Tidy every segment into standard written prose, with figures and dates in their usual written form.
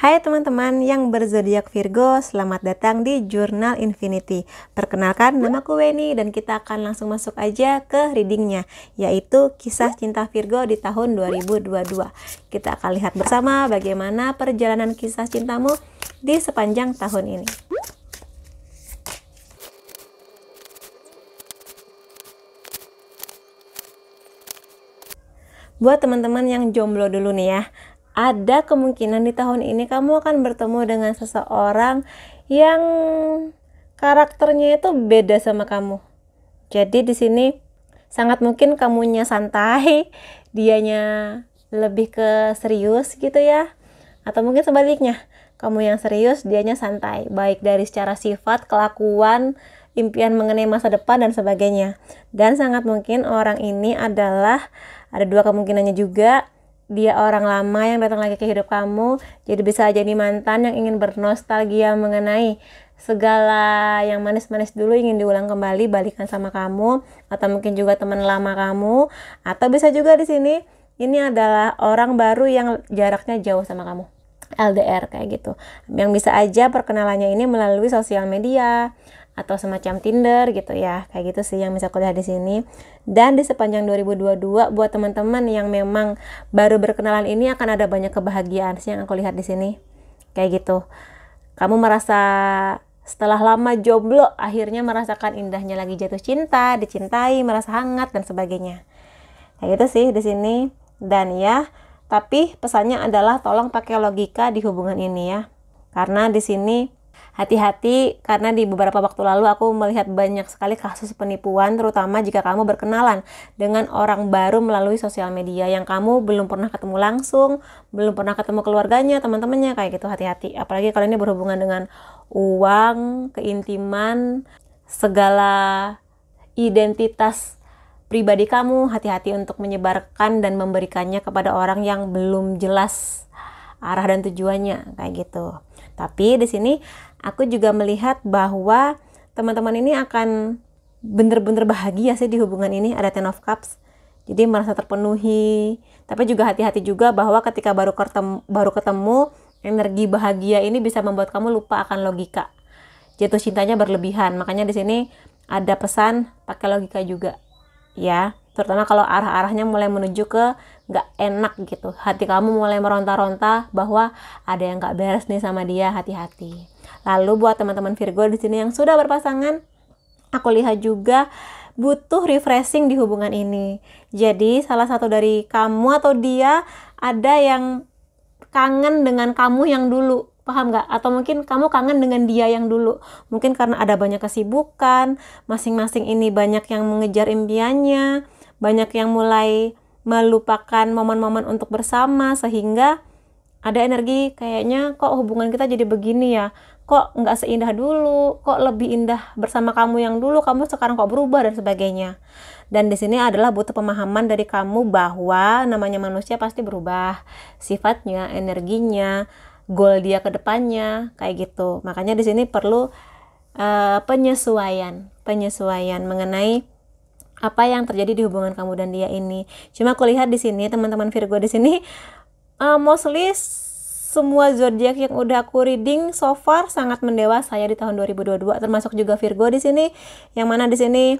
Hai teman-teman yang berzodiak Virgo, selamat datang di Jurnal Infinity. Perkenalkan, namaku Weni dan kita akan langsung masuk aja ke readingnya, yaitu kisah cinta Virgo di tahun 2022. Kita akan lihat bersama bagaimana perjalanan kisah cintamu di sepanjang tahun ini. Buat teman-teman yang jomblo dulu nih ya, ada kemungkinan di tahun ini kamu akan bertemu dengan seseorang yang karakternya itu beda sama kamu. Jadi di sini sangat mungkin kamunya santai, dianya lebih ke serius gitu ya. Atau mungkin sebaliknya, kamu yang serius, dianya santai, baik dari secara sifat, kelakuan, impian mengenai masa depan dan sebagainya. Dan sangat mungkin orang ini adalah, ada dua kemungkinannya juga, dia orang lama yang datang lagi ke hidup kamu, jadi bisa jadi mantan yang ingin bernostalgia mengenai segala yang manis-manis dulu, ingin diulang kembali, balikan sama kamu, atau mungkin juga teman lama kamu, atau bisa juga di sini ini adalah orang baru yang jaraknya jauh sama kamu, LDR kayak gitu, yang bisa aja perkenalannya ini melalui sosial media atau semacam Tinder gitu ya, kayak gitu sih yang bisa aku lihat di sini. Dan di sepanjang 2022 buat teman-teman yang memang baru berkenalan ini akan ada banyak kebahagiaan sih yang aku lihat di sini, kayak gitu. Kamu merasa setelah lama jomblo akhirnya merasakan indahnya lagi jatuh cinta, dicintai, merasa hangat dan sebagainya, kayak gitu sih di sini. Dan ya, tapi pesannya adalah tolong pakai logika di hubungan ini ya, karena di sini hati-hati, karena di beberapa waktu lalu aku melihat banyak sekali kasus penipuan, terutama jika kamu berkenalan dengan orang baru melalui sosial media yang kamu belum pernah ketemu langsung, belum pernah ketemu keluarganya, teman-temannya, kayak gitu. Hati-hati, apalagi kalau ini berhubungan dengan uang, keintiman, segala identitas pribadi kamu. Hati-hati untuk menyebarkan dan memberikannya kepada orang yang belum jelas arah dan tujuannya, kayak gitu. Tapi di sini aku juga melihat bahwa teman-teman ini akan bener-bener bahagia sih di hubungan ini. Ada Ten of Cups, jadi merasa terpenuhi. Tapi juga hati-hati juga bahwa ketika baru ketemu, energi bahagia ini bisa membuat kamu lupa akan logika. Jatuh cintanya berlebihan. Makanya di sini ada pesan pakai logika juga ya, terutama kalau arah-arahnya mulai menuju ke nggak enak gitu, hati kamu mulai meronta-ronta bahwa ada yang nggak beres nih sama dia, hati-hati. Lalu buat teman-teman Virgo di sini yang sudah berpasangan, aku lihat juga butuh refreshing di hubungan ini. Jadi salah satu dari kamu atau dia ada yang kangen dengan kamu yang dulu, paham nggak? Atau mungkin kamu kangen dengan dia yang dulu. Mungkin karena ada banyak kesibukan, masing-masing ini banyak yang mengejar impiannya, banyak yang mulai melupakan momen-momen untuk bersama, sehingga ada energi kayaknya kok hubungan kita jadi begini ya, kok nggak seindah dulu, kok lebih indah bersama kamu yang dulu, kamu sekarang kok berubah dan sebagainya. Dan di sini adalah butuh pemahaman dari kamu bahwa namanya manusia pasti berubah, sifatnya, energinya, goal dia ke depannya, kayak gitu. Makanya di sini perlu penyesuaian mengenai apa yang terjadi di hubungan kamu dan dia ini. Cuma aku lihat di sini teman-teman Virgo di sini mostly semua zodiak yang udah aku reading so far sangat mendewasa ya di tahun 2022, termasuk juga Virgo di sini, yang mana di sini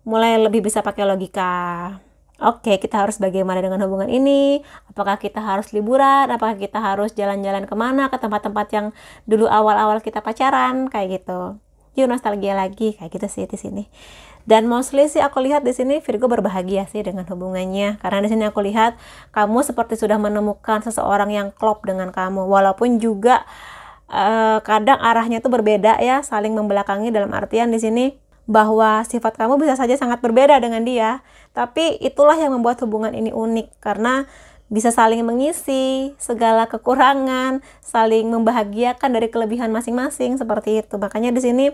mulai lebih bisa pakai logika. Oke, kita harus bagaimana dengan hubungan ini? Apakah kita harus liburan? Apakah kita harus jalan-jalan kemana? Ke tempat-tempat yang dulu awal-awal kita pacaran, kayak gitu. Yuk nostalgia lagi, kayak gitu sih di sini. Dan mostly sih aku lihat di sini Virgo berbahagia sih dengan hubungannya, karena di sini aku lihat kamu seperti sudah menemukan seseorang yang klop dengan kamu, walaupun juga kadang arahnya tuh berbeda ya, saling membelakangi, dalam artian di sini bahwa sifat kamu bisa saja sangat berbeda dengan dia, tapi itulah yang membuat hubungan ini unik, karena bisa saling mengisi segala kekurangan, saling membahagiakan dari kelebihan masing-masing, seperti itu. Makanya di sini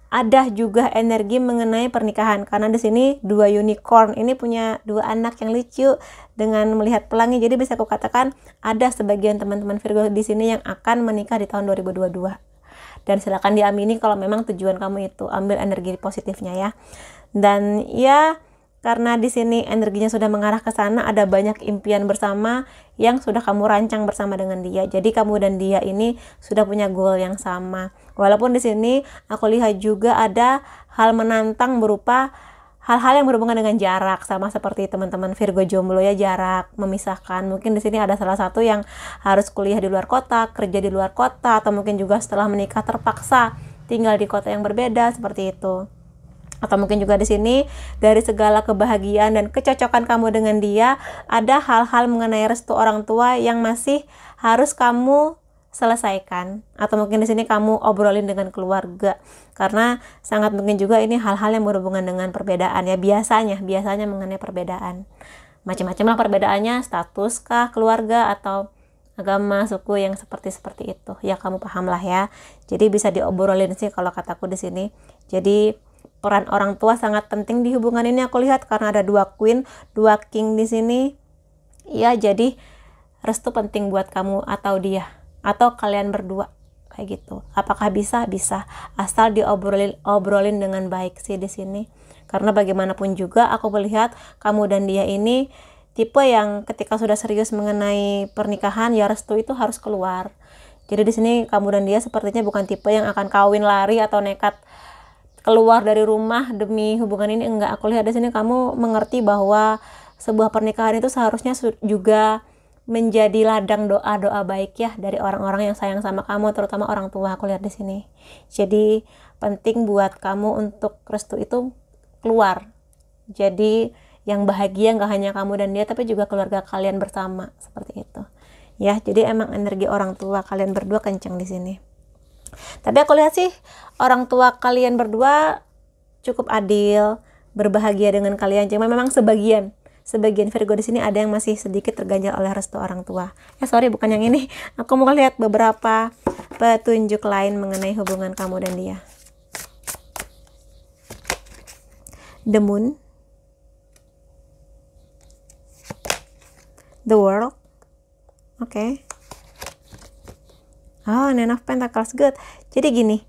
ada juga energi mengenai pernikahan, karena di sini dua unicorn ini punya dua anak yang lucu dengan melihat pelangi. Jadi bisa aku katakan ada sebagian teman-teman Virgo di sini yang akan menikah di tahun 2022. Dan silakan diamini kalau memang tujuan kamu itu, ambil energi positifnya ya. Dan ya karena di sini energinya sudah mengarah ke sana, ada banyak impian bersama yang sudah kamu rancang bersama dengan dia. Jadi kamu dan dia ini sudah punya goal yang sama. Walaupun di sini aku lihat juga ada hal menantang berupa hal-hal yang berhubungan dengan jarak, sama seperti teman-teman Virgo jomblo ya, jarak memisahkan. Mungkin di sini ada salah satu yang harus kuliah di luar kota, kerja di luar kota, atau mungkin juga setelah menikah terpaksa tinggal di kota yang berbeda, seperti itu. Atau mungkin juga di sini dari segala kebahagiaan dan kecocokan kamu dengan dia, ada hal-hal mengenai restu orang tua yang masih harus kamu selesaikan, atau mungkin di sini kamu obrolin dengan keluarga, karena sangat mungkin juga ini hal-hal yang berhubungan dengan perbedaan ya, biasanya mengenai perbedaan, macam-macam lah perbedaannya, status kah, keluarga, atau agama, suku, yang seperti itu ya, kamu paham lah ya. Jadi bisa diobrolin sih kalau kataku di sini. Jadi peran orang tua sangat penting di hubungan ini aku lihat, karena ada 2 queen, 2 king di sini. Ya, jadi restu penting buat kamu atau dia, atau kalian berdua kayak gitu. Apakah bisa? Bisa, asal diobrolin dengan baik sih di sini. Karena bagaimanapun juga aku melihat kamu dan dia ini tipe yang ketika sudah serius mengenai pernikahan ya, restu itu harus keluar. Jadi di sini kamu dan dia sepertinya bukan tipe yang akan kawin lari atau nekat keluar dari rumah demi hubungan ini, enggak. Aku lihat di sini kamu mengerti bahwa sebuah pernikahan itu seharusnya juga menjadi ladang doa-doa baik ya dari orang-orang yang sayang sama kamu, terutama orang tua, aku lihat di sini. Jadi penting buat kamu untuk restu itu keluar. Jadi yang bahagia nggak hanya kamu dan dia, tapi juga keluarga kalian bersama, seperti itu. Ya, jadi emang energi orang tua kalian berdua kenceng di sini. Tapi aku lihat sih orang tua kalian berdua cukup adil, berbahagia dengan kalian. Cuma memang sebagian Virgo di sini ada yang masih sedikit terganjal oleh restu orang tua. Sorry, bukan yang ini. Aku mau lihat beberapa petunjuk lain mengenai hubungan kamu dan dia. The Moon, The World, oke. Oh, Nine of Pentacles, good. Jadi gini,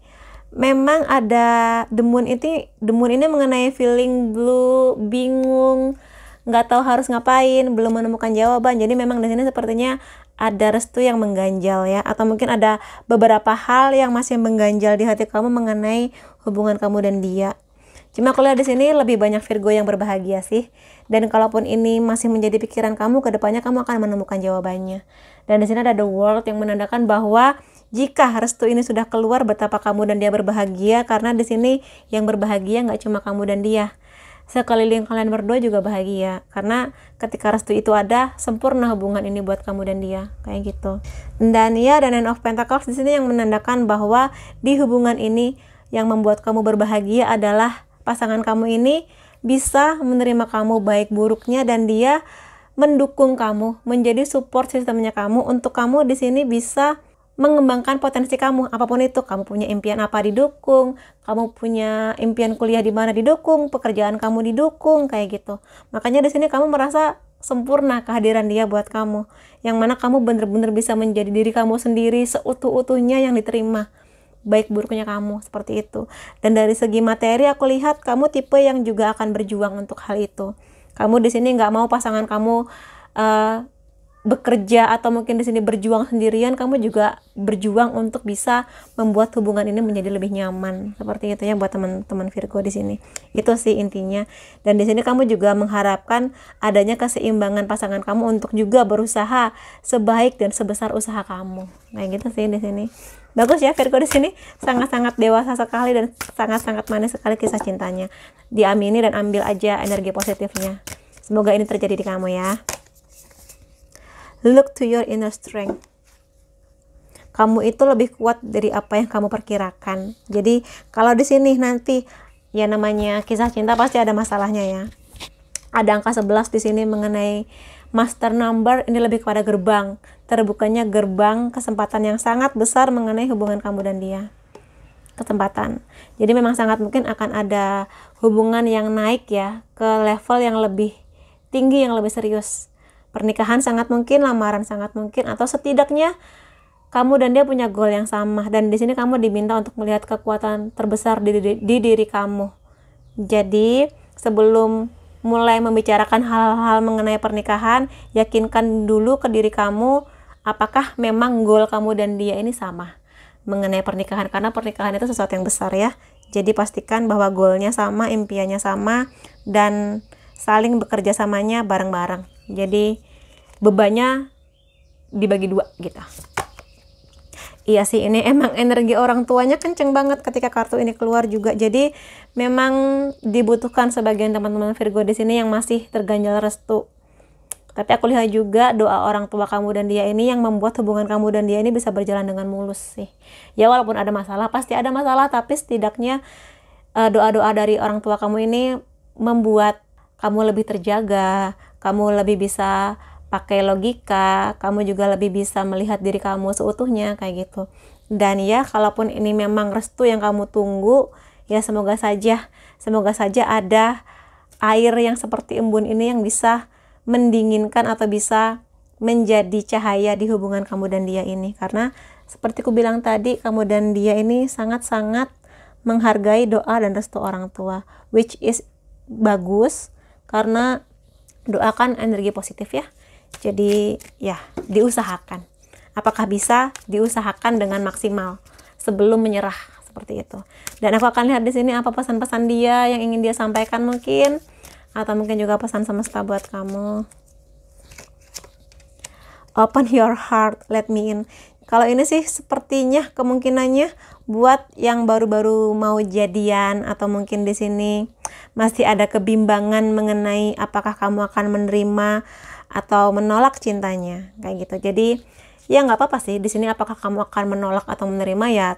memang ada The Moon ini mengenai feeling blue, bingung, nggak tahu harus ngapain, belum menemukan jawaban. Jadi memang di sini sepertinya ada restu yang mengganjal ya, atau mungkin ada beberapa hal yang masih mengganjal di hati kamu mengenai hubungan kamu dan dia. Cuma aku lihat di sini lebih banyak Virgo yang berbahagia sih. Dan kalaupun ini masih menjadi pikiran kamu, kedepannya kamu akan menemukan jawabannya. Dan di sini ada The World yang menandakan bahwa jika restu ini sudah keluar, betapa kamu dan dia berbahagia. Karena di sini yang berbahagia nggak cuma kamu dan dia, sekeliling kalian berdua juga bahagia. Karena ketika restu itu ada, sempurna hubungan ini buat kamu dan dia, kayak gitu. Dan ya, dan Nine of Pentacles di sini yang menandakan bahwa di hubungan ini yang membuat kamu berbahagia adalah pasangan kamu ini bisa menerima kamu baik buruknya, dan dia mendukung kamu, menjadi support sistemnya kamu untuk kamu di sini bisa mengembangkan potensi kamu, apapun itu. Kamu punya impian apa, didukung. Kamu punya impian kuliah di mana, didukung. Pekerjaan kamu didukung, kayak gitu. Makanya di sini kamu merasa sempurna kehadiran dia buat kamu, yang mana kamu bener-bener bisa menjadi diri kamu sendiri seutuh-utuhnya yang diterima baik buruknya kamu, seperti itu. Dan dari segi materi aku lihat kamu tipe yang juga akan berjuang untuk hal itu. Kamu di sini nggak mau pasangan kamu bekerja atau mungkin di sini berjuang sendirian. Kamu juga berjuang untuk bisa membuat hubungan ini menjadi lebih nyaman, seperti itu ya buat teman-teman Virgo di sini. Itu sih intinya. Dan di sini kamu juga mengharapkan adanya keseimbangan pasangan kamu untuk juga berusaha sebaik dan sebesar usaha kamu. Nah, gitu sih di sini. Bagus ya Virgo di sini, sangat-sangat dewasa sekali dan sangat-sangat manis sekali kisah cintanya. Diamini dan ambil aja energi positifnya. Semoga ini terjadi di kamu ya. Look to your inner strength. Kamu itu lebih kuat dari apa yang kamu perkirakan. Jadi kalau di sini nanti ya namanya kisah cinta pasti ada masalahnya ya. Ada angka 11 di sini mengenai master number, ini lebih kepada gerbang. Terbukanya gerbang kesempatan yang sangat besar mengenai hubungan kamu dan dia. Kesempatan. Jadi memang sangat mungkin akan ada hubungan yang naik ya ke level yang lebih tinggi, yang lebih serius. Pernikahan sangat mungkin, lamaran sangat mungkin, atau setidaknya kamu dan dia punya goal yang sama. Dan di sini kamu diminta untuk melihat kekuatan terbesar di diri kamu. Jadi sebelum mulai membicarakan hal-hal mengenai pernikahan, yakinkan dulu ke diri kamu apakah memang goal kamu dan dia ini sama mengenai pernikahan, karena pernikahan itu sesuatu yang besar ya. Jadi pastikan bahwa goalnya sama, impiannya sama, dan saling bekerja samanya bareng-bareng. Jadi bebannya dibagi dua gitu. Iya sih, ini emang energi orang tuanya kenceng banget ketika kartu ini keluar juga. Jadi memang dibutuhkan sebagian teman-teman Virgo di sini yang masih terganjal restu. Tapi aku lihat juga doa orang tua kamu dan dia ini yang membuat hubungan kamu dan dia ini bisa berjalan dengan mulus sih. Ya walaupun ada masalah, pasti ada masalah, tapi setidaknya doa-doa dari orang tua kamu ini membuat kamu lebih terjaga, kamu lebih bisa pakai logika, kamu juga lebih bisa melihat diri kamu seutuhnya kayak gitu. Dan ya kalaupun ini memang restu yang kamu tunggu, ya semoga saja ada air yang seperti embun ini yang bisa mendinginkan atau bisa menjadi cahaya di hubungan kamu dan dia ini. Karena seperti ku bilang tadi, kamu dan dia ini sangat-sangat menghargai doa dan restu orang tua, which is bagus karena doakan energi positif ya. Jadi ya diusahakan. Apakah bisa? Diusahakan dengan maksimal sebelum menyerah seperti itu. Dan aku akan lihat di sini apa pesan-pesan dia yang ingin dia sampaikan mungkin, atau mungkin juga pesan semesta buat kamu. Open your heart, let me in. Kalau ini sih sepertinya kemungkinannya buat yang baru-baru mau jadian, atau mungkin di sini masih ada kebimbangan mengenai apakah kamu akan menerima atau menolak cintanya kayak gitu. Jadi ya nggak apa-apa sih di sini apakah kamu akan menolak atau menerima, ya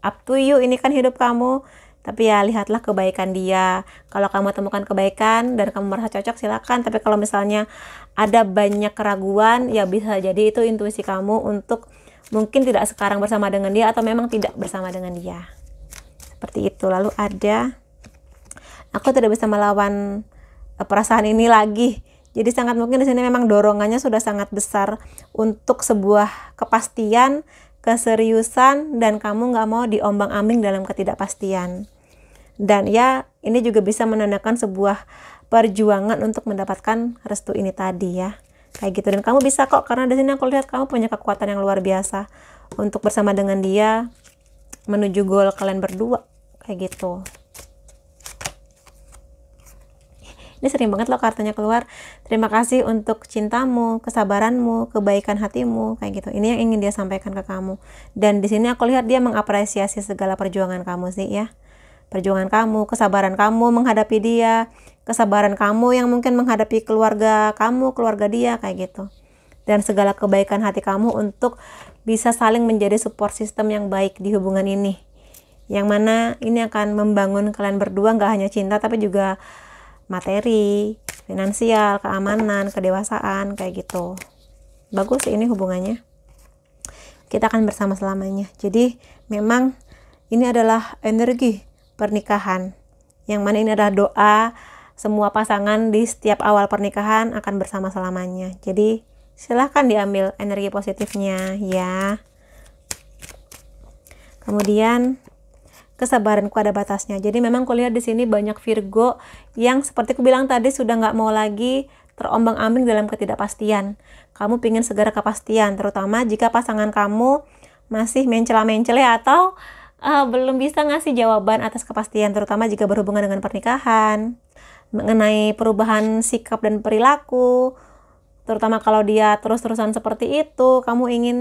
up to you, ini kan hidup kamu. Tapi ya lihatlah kebaikan dia. Kalau kamu temukan kebaikan dan kamu merasa cocok, silakan. Tapi kalau misalnya ada banyak keraguan, ya bisa jadi itu intuisi kamu untuk mungkin tidak sekarang bersama dengan dia, atau memang tidak bersama dengan dia. Seperti itu. Lalu ada, aku tidak bisa melawan perasaan ini lagi. Jadi sangat mungkin di sini memang dorongannya sudah sangat besar untuk sebuah kepastian, keseriusan, dan kamu nggak mau diombang-ambing dalam ketidakpastian. Dan ya ini juga bisa menandakan sebuah perjuangan untuk mendapatkan restu ini tadi ya, kayak gitu. Dan kamu bisa kok, karena di sini aku lihat kamu punya kekuatan yang luar biasa untuk bersama dengan dia menuju goal kalian berdua kayak gitu. Ini sering banget loh kartunya keluar. Terima kasih untuk cintamu, kesabaranmu, kebaikan hatimu, kayak gitu. Ini yang ingin dia sampaikan ke kamu. Dan di sini aku lihat dia mengapresiasi segala perjuangan kamu sih ya. Perjuangan kamu, kesabaran kamu menghadapi dia, kesabaran kamu yang mungkin menghadapi keluarga kamu, keluarga dia, kayak gitu. Dan segala kebaikan hati kamu untuk bisa saling menjadi support system yang baik di hubungan ini. Yang mana ini akan membangun kalian berdua nggak hanya cinta, tapi juga materi, finansial, keamanan, kedewasaan, kayak gitu. Bagus sih ini hubungannya. Kita akan bersama selamanya. Jadi memang ini adalah energi pernikahan, yang mana ini adalah doa semua pasangan di setiap awal pernikahan akan bersama selamanya. Jadi silahkan diambil energi positifnya ya. Kemudian kesabaranku ada batasnya. Jadi memang kulihat di sini banyak Virgo yang seperti aku bilang tadi sudah nggak mau lagi terombang-ambing dalam ketidakpastian. Kamu pingin segera kepastian, terutama jika pasangan kamu masih mencela-mencele atau belum bisa ngasih jawaban atas kepastian, terutama jika berhubungan dengan pernikahan, mengenai perubahan sikap dan perilaku, terutama kalau dia terus-terusan seperti itu, kamu ingin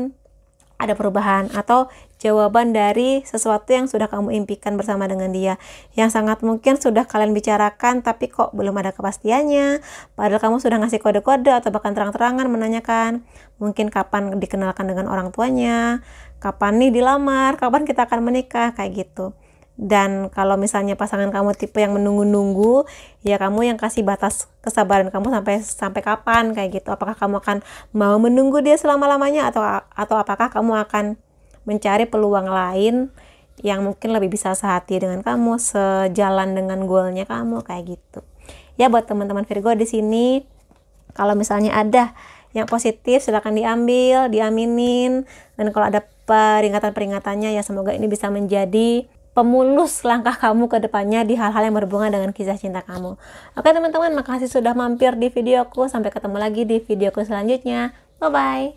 ada perubahan atau jawaban dari sesuatu yang sudah kamu impikan bersama dengan dia, yang sangat mungkin sudah kalian bicarakan tapi kok belum ada kepastiannya, padahal kamu sudah ngasih kode-kode atau bahkan terang-terangan menanyakan mungkin kapan dikenalkan dengan orang tuanya, kapan nih dilamar, kapan kita akan menikah, kayak gitu. Dan kalau misalnya pasangan kamu tipe yang menunggu-nunggu, ya kamu yang kasih batas kesabaran kamu sampai kapan, kayak gitu. Apakah kamu akan mau menunggu dia selama-lamanya, atau apakah kamu akan mencari peluang lain yang mungkin lebih bisa sehati dengan kamu, sejalan dengan goalnya kamu, kayak gitu. Ya buat teman-teman Virgo di sini, kalau misalnya ada yang positif silakan diambil, diaminin, dan kalau ada peringatan-peringatannya ya semoga ini bisa menjadi pemulus langkah kamu ke depannya di hal-hal yang berhubungan dengan kisah cinta kamu. Oke teman-teman, makasih sudah mampir di videoku. Sampai ketemu lagi di videoku selanjutnya. Bye-bye.